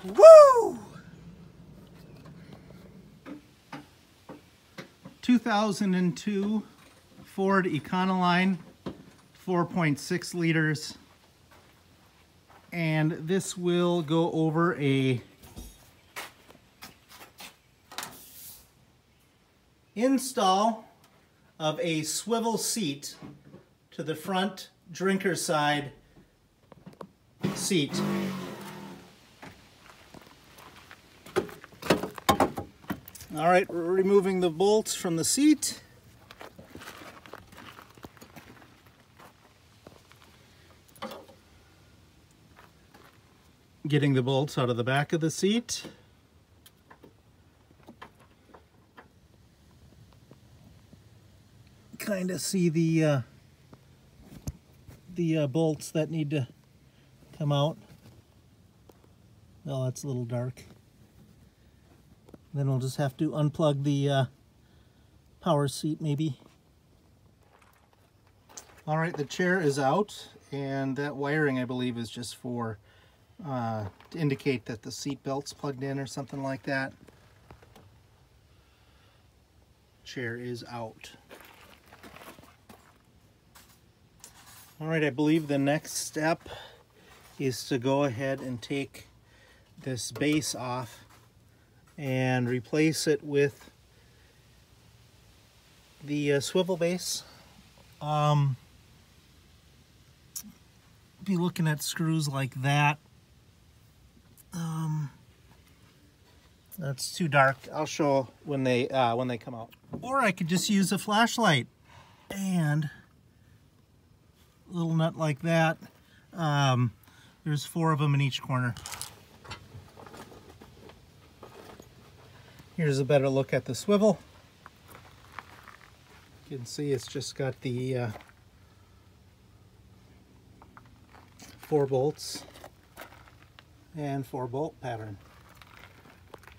Woo! 2002 Ford Econoline, 4.6 liters. And this will go over a install of a swivel seat to the front drinker side seat. All right, we're removing the bolts from the seat. Getting the bolts out of the back of the seat. Kind of see the bolts that need to come out. Well, that's a little dark. Then we'll just have to unplug the power seat maybe. All right, the chair is out, and that wiring I believe is just for to indicate that the seat belt's plugged in or something like that. Chair is out. All right, I believe the next step is to go ahead and take this base off and replace it with the swivel base. Be looking at screws like that. That's too dark. I'll show when they come out. Or I could just use a flashlight and a little nut like that. There's 4 of them in each corner. Here's a better look at the swivel. You can see it's just got the 4 bolts and 4 bolt pattern.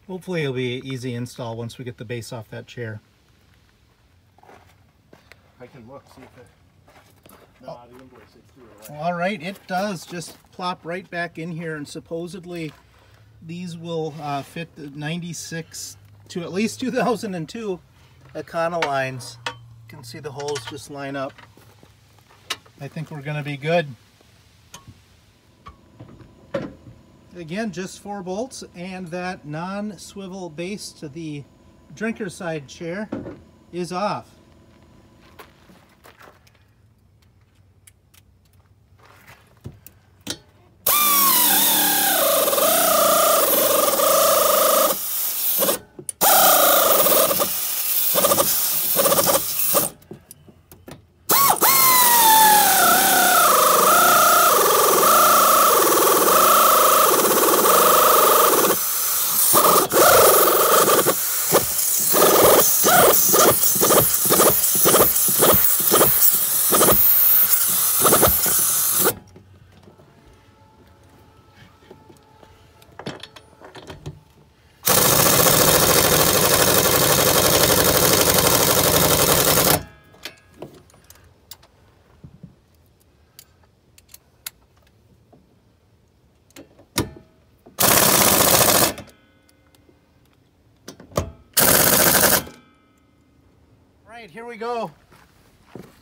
Hopefully it'll be an easy install once we get the base off that chair. I can look, see if it... No, the invoice is through it. All right, it does just plop right back in here, and supposedly these will fit the 96 to at least 2002 Econolines. You can see the holes just line up. I think we're gonna be good. Again, just 4 bolts, and that non-swivel base to the drinker side chair is off. Right, here we go.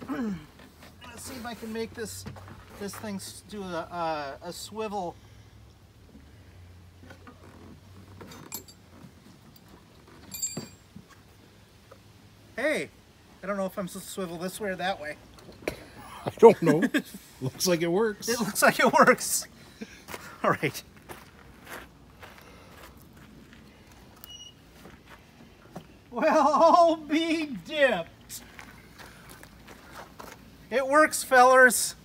Let's see if I can make this thing do a swivel. Hey, I don't know if I'm supposed to swivel this way or that way. I don't know. Looks like it works. It looks like it works. All right. Well, I'll be dipped. It works, fellers.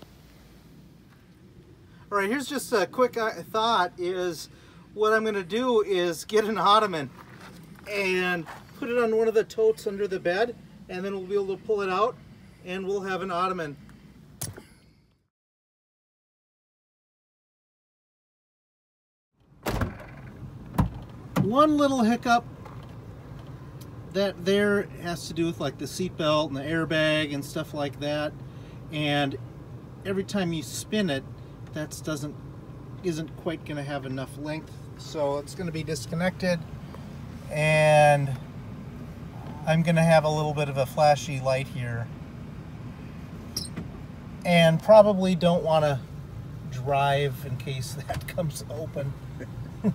All right, here's just a quick thought is what I'm going to do is get an ottoman and put it on one of the totes under the bed, and then we'll be able to pull it out and we'll have an ottoman. One little hiccup that there has to do with like the seat belt and the airbag and stuff like that, and every time you spin it, that isn't quite going to have enough length So it's going to be disconnected, and I'm going to have a little bit of a flashy light here. And probably don't want to drive in case that comes open. It'll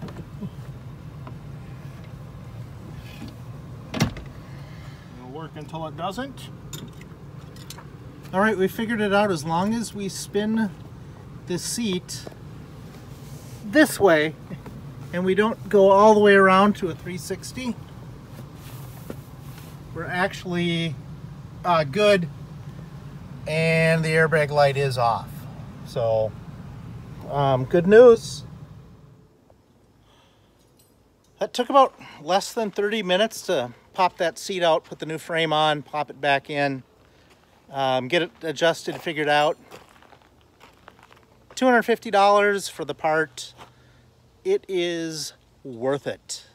work until it doesn't. All right, we figured it out. As long as we spin the seat this way and we don't go all the way around to a 360, we're actually good, and the airbag light is off. So good news. That took about less than 30 minutes to pop that seat out, put the new frame on, pop it back in, get it adjusted, figured out. $250 for the part. It is worth it.